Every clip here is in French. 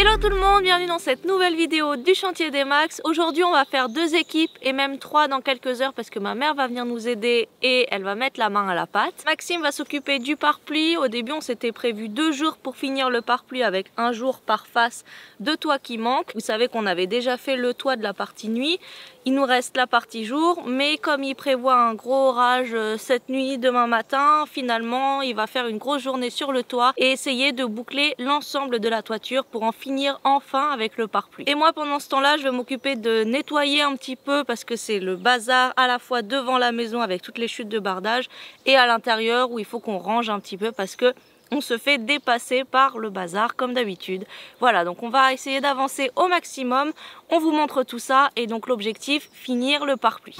Hello tout le monde, bienvenue dans cette nouvelle vidéo du chantier des Max. Aujourd'hui on va faire 2 équipes et même 3 dans quelques heures parce que ma mère va venir nous aider et elle va mettre la main à la pâte. Maxime va s'occuper du pare-pluie. Au début on s'était prévu 2 jours pour finir le pare-pluie avec 1 jour par face de toit qui manque. Vous savez qu'on avait déjà fait le toit de la partie nuit. Il nous reste la partie jour, mais comme il prévoit un gros orage cette nuit, demain matin, finalement il va faire une grosse journée sur le toit et essayer de boucler l'ensemble de la toiture pour en finir enfin avec le pare-pluie. Et moi pendant ce temps-là, je vais m'occuper de nettoyer un petit peu parce que c'est le bazar à la fois devant la maison avec toutes les chutes de bardage et à l'intérieur où il faut qu'on range un petit peu parce que on se fait dépasser par le bazar comme d'habitude. Voilà, donc on va essayer d'avancer au maximum. On vous montre tout ça et donc l'objectif, finir le pare-pluie.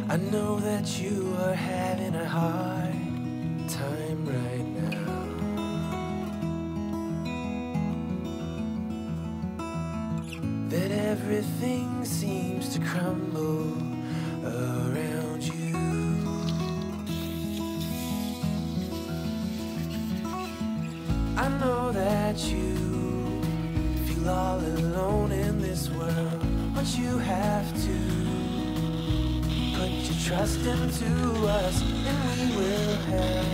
I know that you are having a hard time right now. That everything seems to crumble around you. I know that you feel all alone in this world, but you have to put your trust into us and we will help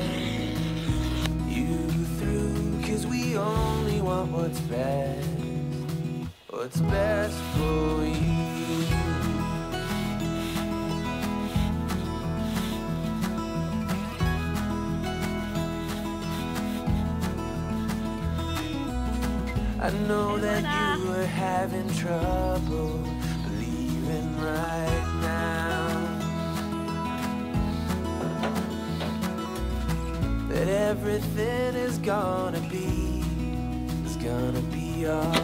you through, 'cause we only want what's best for you. I know that you are having trouble believing right now that everything is gonna be alright.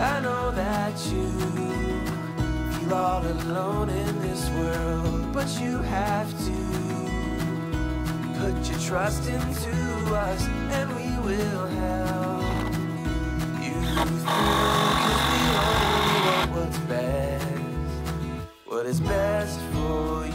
I know that you feel all alone in this world, but you have to put your trust into us and we will help you through, 'cause we only want what's best, what is best for you.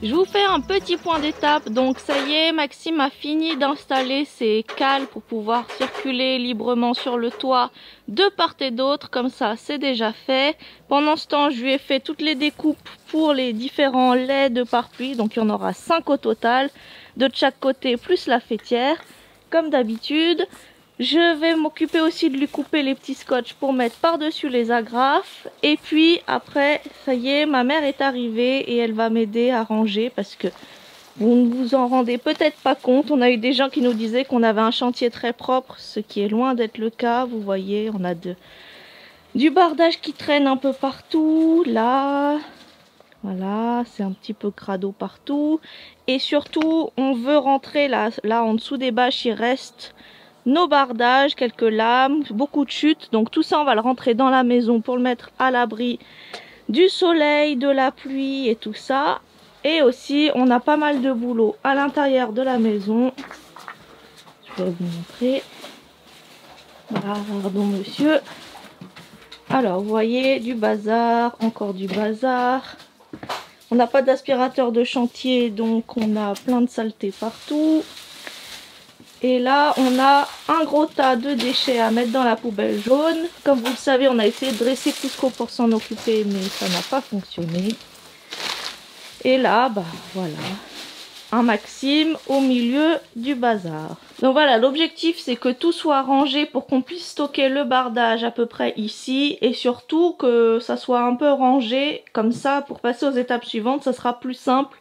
Je vous fais un petit point d'étape. Donc ça y est, Maxime a fini d'installer ses cales pour pouvoir circuler librement sur le toit de part et d'autre. Comme ça, c'est déjà fait. Pendant ce temps, je lui ai fait toutes les découpes pour les différents laits de pare-pluie. Donc il y en aura 5 au total, de chaque côté plus la faîtière, comme d'habitude. Je vais m'occuper aussi de lui couper les petits scotch pour mettre par-dessus les agrafes. Et puis après, ça y est, ma mère est arrivée et elle va m'aider à ranger parce que vous ne vous en rendez peut-être pas compte. On a eu des gens qui nous disaient qu'on avait un chantier très propre, ce qui est loin d'être le cas. Vous voyez, on a du bardage qui traîne un peu partout. Là, voilà, c'est un petit peu crado partout. Et surtout, on veut rentrer là en dessous des bâches, il reste nos bardages, quelques lames, beaucoup de chutes. Donc tout ça on va le rentrer dans la maison pour le mettre à l'abri du soleil, de la pluie et tout ça. Et aussi on a pas mal de boulot à l'intérieur de la maison. Je vais vous montrer. Pardon monsieur. Alors vous voyez du bazar, encore du bazar. On n'a pas d'aspirateur de chantier donc on a plein de saleté partout. Et là, on a un gros tas de déchets à mettre dans la poubelle jaune. Comme vous le savez, on a essayé de dresser Cusco pour s'en occuper, mais ça n'a pas fonctionné. Et là, bah voilà, un Maxime au milieu du bazar. Donc voilà, l'objectif c'est que tout soit rangé pour qu'on puisse stocker le bardage à peu près ici. Et surtout que ça soit un peu rangé, comme ça, pour passer aux étapes suivantes, ça sera plus simple.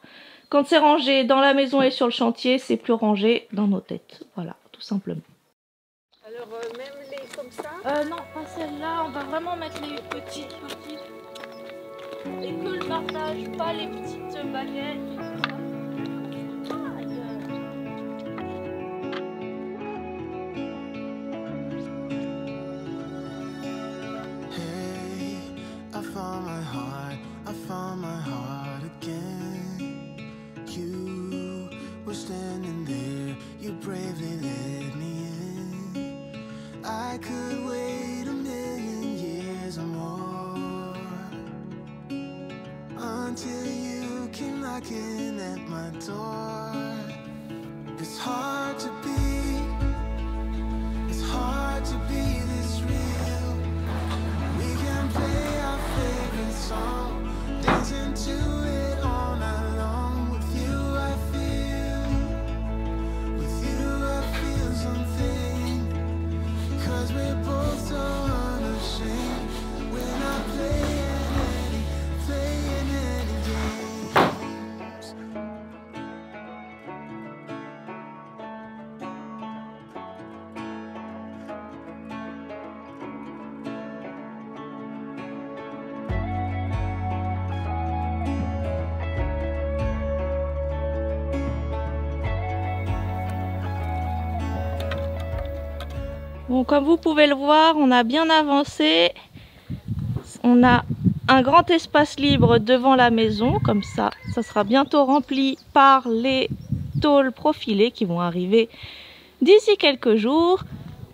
Quand c'est rangé dans la maison et sur le chantier, c'est plus rangé dans nos têtes. Voilà, tout simplement. Alors, même les comme ça? Non, pas celle-là. On va vraiment mettre les petites. Et que le bardage, pas les petites baguettes et tout ça. knocking at my door. It's hard to be this real. We can play our favorite song, dancing to it all night long. With you I feel something, 'cause we're both so unashamed. We're not playing any games. Bon, comme vous pouvez le voir, on a bien avancé. On a un grand espace libre devant la maison, comme ça sera bientôt rempli par les tôles profilées qui vont arriver d'ici quelques jours.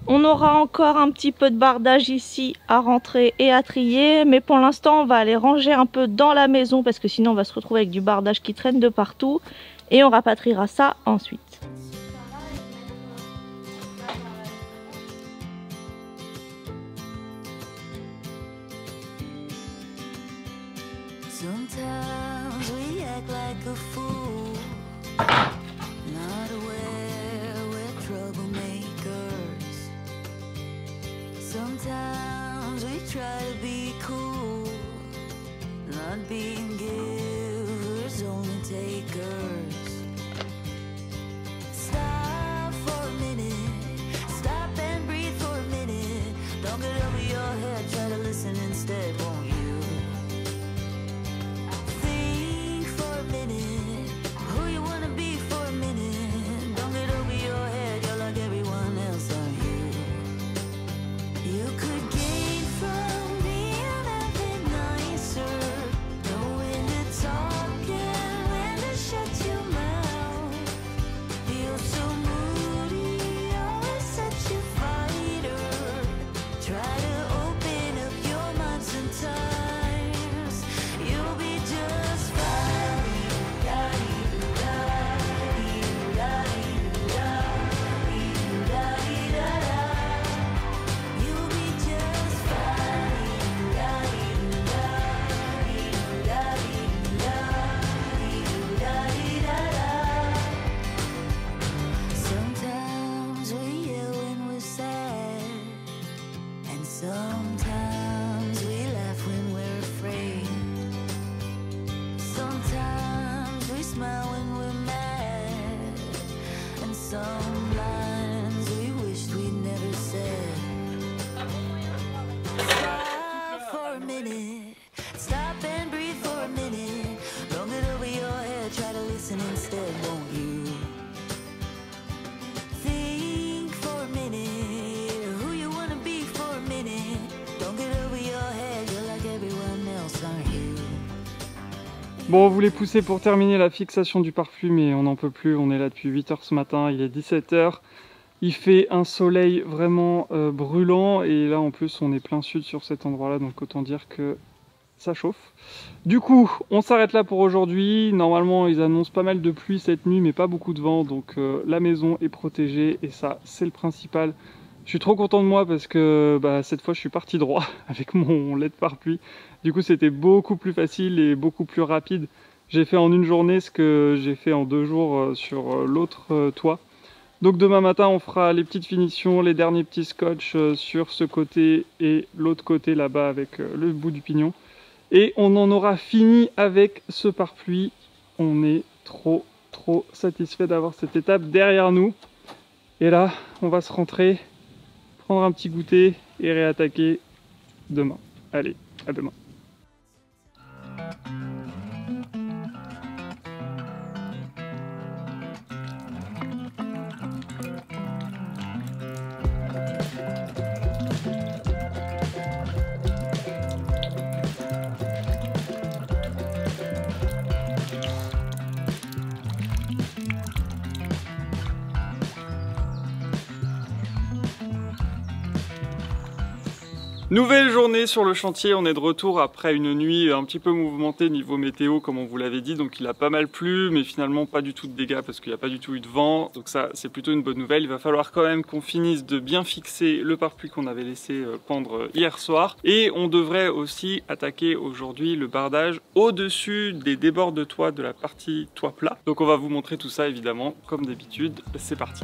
On aura encore un petit peu de bardage ici à rentrer et à trier, mais pour l'instant on va aller ranger un peu dans la maison parce que sinon on va se retrouver avec du bardage qui traîne de partout et on rapatriera ça ensuite. Sometimes we act like a fool, not aware we're troublemakers. Sometimes we try to be cool, not being givers, only takers. Stop for a minute, stop and breathe for a minute. Don't get over your head, try to listen instead, won't you? Who you wanna be for a minute? Don't get over your head, you're like everyone else, aren't you? You could gain from being a bit nicer, know when to talk and when to shut your mouth. You're so moody, always such a fighter. Try to open up your mind sometimes, you'll be just fine. Sometimes we laugh when we're afraid. Sometimes we smile when we're mad. And some lines we wished we'd never said. Stop for a minute, stop and breathe for a minute. Don't get over your head, try to listen instead, won't you? Think for a minute. Bon, on voulait pousser pour terminer la fixation du pare-pluie, mais on n'en peut plus. On est là depuis 8 h ce matin, il est 17 h. Il fait un soleil vraiment brûlant et là en plus on est plein sud sur cet endroit-là, donc autant dire que ça chauffe. Du coup, on s'arrête là pour aujourd'hui. Normalement, ils annoncent pas mal de pluie cette nuit, mais pas beaucoup de vent, donc la maison est protégée et ça, c'est le principal. Je suis trop content de moi parce que cette fois je suis parti droit avec mon LED pare-pluie. Du coup c'était beaucoup plus facile et beaucoup plus rapide. J'ai fait en une journée ce que j'ai fait en 2 jours sur l'autre toit. Donc demain matin on fera les petites finitions, les derniers petits scotch sur ce côté et l'autre côté là-bas avec le bout du pignon. Et on en aura fini avec ce pare-pluie. On est trop satisfait d'avoir cette étape derrière nous. Et là on va se rentrer, prendre un petit goûter et réattaquer demain. Allez, à demain. Nouvelle journée sur le chantier, on est de retour après une nuit un petit peu mouvementée niveau météo comme on vous l'avait dit, donc il a pas mal plu mais finalement pas du tout de dégâts parce qu'il n'y a pas du tout eu de vent, donc ça c'est plutôt une bonne nouvelle. Il va falloir quand même qu'on finisse de bien fixer le pare-pluie qu'on avait laissé pendre hier soir et on devrait aussi attaquer aujourd'hui le bardage au-dessus des débords de toit de la partie toit plat. Donc on va vous montrer tout ça évidemment comme d'habitude, c'est parti.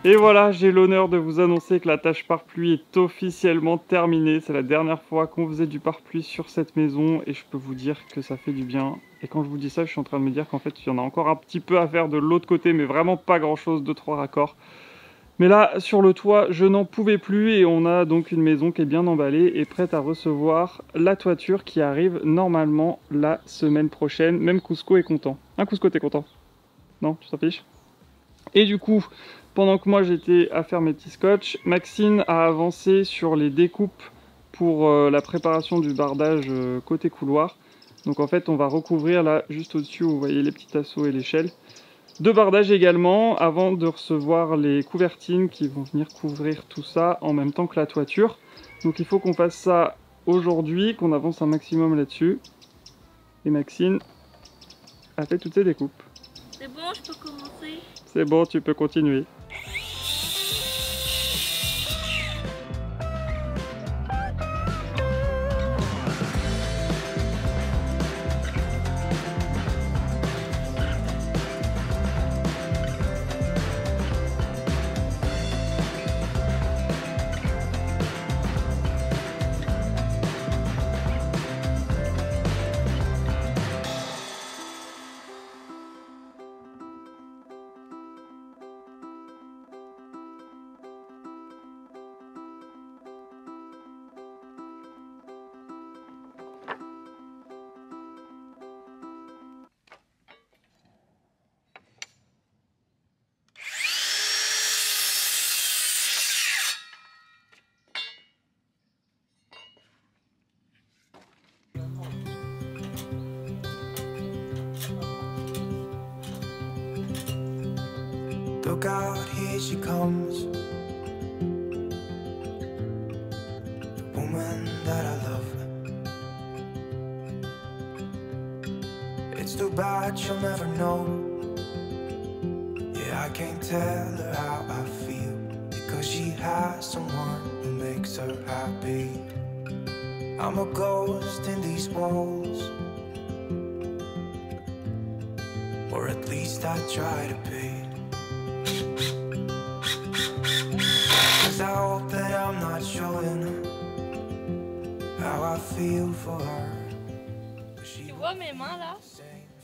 Et voilà, j'ai l'honneur de vous annoncer que la tâche pare-pluie est officiellement terminée. C'est la dernière fois qu'on faisait du pare-pluie sur cette maison et je peux vous dire que ça fait du bien. Et quand je vous dis ça, je suis en train de me dire qu'en fait, il y en a encore un petit peu à faire de l'autre côté, mais vraiment pas grand-chose, 2-3 raccords. Mais là, sur le toit, je n'en pouvais plus et on a donc une maison qui est bien emballée et prête à recevoir la toiture qui arrive normalement la semaine prochaine. Même Cusco est content. Hein, Cusco, t'es content? Non, tu t'en fiches? Et du coup, pendant que moi j'étais à faire mes petits scotch, Maxine a avancé sur les découpes pour la préparation du bardage côté couloir. Donc en fait on va recouvrir là juste au-dessus, vous voyez les petits tasseaux et l'échelle. De bardage également avant de recevoir les couvertines qui vont venir couvrir tout ça en même temps que la toiture. Donc il faut qu'on fasse ça aujourd'hui, qu'on avance un maximum là-dessus. Et Maxine a fait toutes ses découpes. C'est bon, je peux commencer? C'est bon, tu peux continuer. Look out, here she comes, the woman that I love. It's too bad she'll never know. Yeah, I can't tell her how I feel, because she has someone who makes her happy. I'm a ghost in these walls, or at least I try to be. I hope that I'm not showing how I feel for her. Tu vois mes mains là?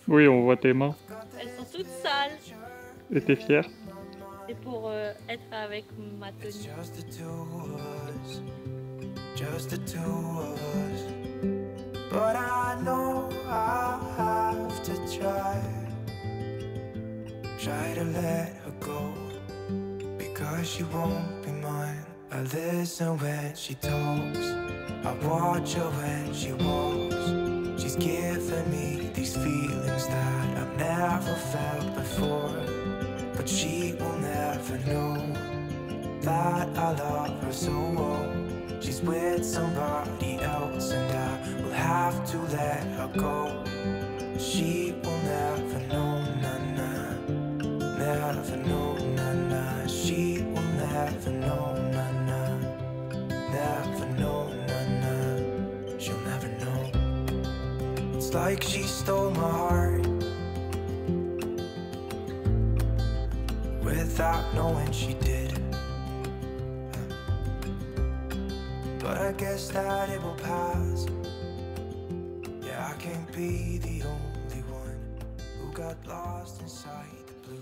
Oui, on voit tes mains. Elles sont toutes sales. Et t'es fière? C'est pour être avec ma tenue. Just the two of us, just the two of us. But I know I have to try to let her go, because she won't be mine. I listen when she talks, I watch her when she walks. She's giving me these feelings that I've never felt before, but she will never know that I love her so well. She's with somebody else and I will have to let her go. She will never know, na-na, never know, na-na. She will never know, na-na, never know, na-na. She'll never know. It's like she stole my heart, without knowing she did. But I guess that it will pass. Yeah, I can't be the only one who got lost inside.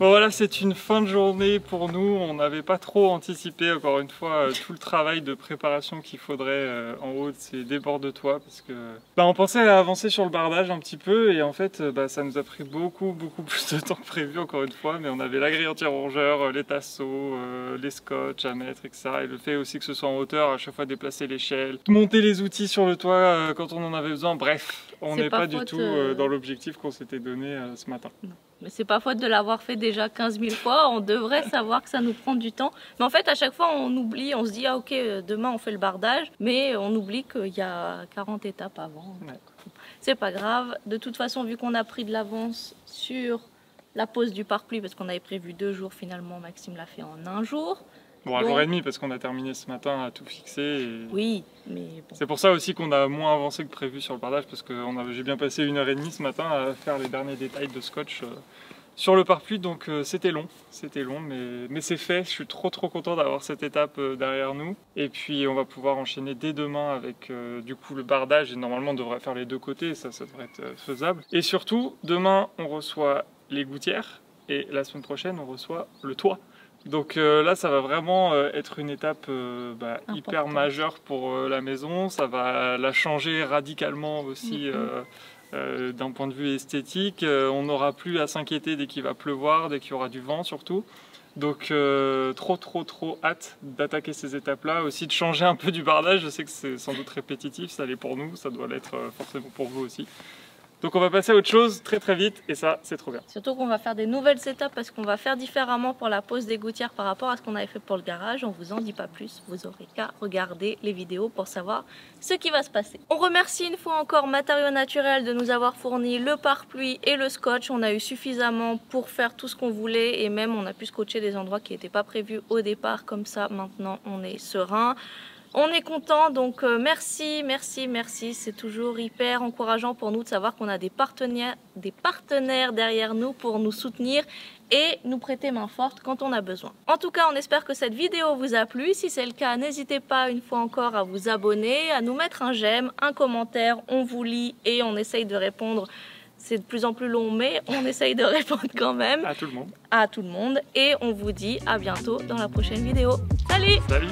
Bon voilà, c'est une fin de journée pour nous. On n'avait pas trop anticipé, encore une fois, tout le travail de préparation qu'il faudrait en haut de ces débords de toit, parce que on pensait à avancer sur le bardage un petit peu, et en fait ça nous a pris beaucoup plus de temps que prévu, encore une fois, mais on avait la grille anti-rongeur, les tasseaux, les scotch à mettre, etc. Et le fait aussi que ce soit en hauteur, à chaque fois déplacer l'échelle, monter les outils sur le toit quand on en avait besoin, bref, on n'est pas du tout dans l'objectif qu'on s'était donné ce matin. Non. Mais c'est pas faute de l'avoir fait déjà 15 000 fois, on devrait savoir que ça nous prend du temps. Mais en fait, à chaque fois, on oublie, on se dit, ah ok, demain on fait le bardage, mais on oublie qu'il y a 40 étapes avant. Ouais. C'est pas grave. De toute façon, vu qu'on a pris de l'avance sur la pose du pare-pluie, parce qu'on avait prévu 2 jours, finalement, Maxime l'a fait en 1 jour. Bon, 1 jour et demi, parce qu'on a terminé ce matin à tout fixer. Et... Oui, mais bon. C'est pour ça aussi qu'on a moins avancé que prévu sur le bardage, parce que j'ai bien passé 1h30 ce matin à faire les derniers détails de scotch sur le pare-pluie, donc c'était long, mais c'est fait. Je suis trop content d'avoir cette étape derrière nous. Et puis on va pouvoir enchaîner dès demain avec du coup le bardage, et normalement on devrait faire les 2 côtés, ça devrait être faisable. Et surtout, demain on reçoit les gouttières, et la semaine prochaine on reçoit le toit. Donc là, ça va vraiment être une étape hyper majeure pour la maison. Ça va la changer radicalement aussi d'un point de vue esthétique. On n'aura plus à s'inquiéter dès qu'il va pleuvoir, dès qu'il y aura du vent surtout. Donc trop hâte d'attaquer ces étapes-là. Aussi de changer un peu du bardage. Je sais que c'est sans doute répétitif, ça l'est pour nous, ça doit l'être forcément pour vous aussi. Donc on va passer à autre chose très vite, et ça c'est trop bien. Surtout qu'on va faire des nouvelles étapes, parce qu'on va faire différemment pour la pose des gouttières par rapport à ce qu'on avait fait pour le garage. On vous en dit pas plus, vous aurez qu'à regarder les vidéos pour savoir ce qui va se passer. On remercie une fois encore Matériaux Naturels de nous avoir fourni le pare-pluie et le scotch. On a eu suffisamment pour faire tout ce qu'on voulait, et même on a pu scotcher des endroits qui n'étaient pas prévus au départ. Comme ça maintenant on est serein. On est content, donc merci, c'est toujours hyper encourageant pour nous de savoir qu'on a des partenaires derrière nous pour nous soutenir et nous prêter main forte quand on a besoin. En tout cas, on espère que cette vidéo vous a plu. Si c'est le cas, n'hésitez pas une fois encore à vous abonner, à nous mettre un j'aime, un commentaire, on vous lit et on essaye de répondre. C'est de plus en plus long, mais on essaye de répondre quand même. À tout le monde. À tout le monde. Et on vous dit à bientôt dans la prochaine vidéo. Salut! Salut!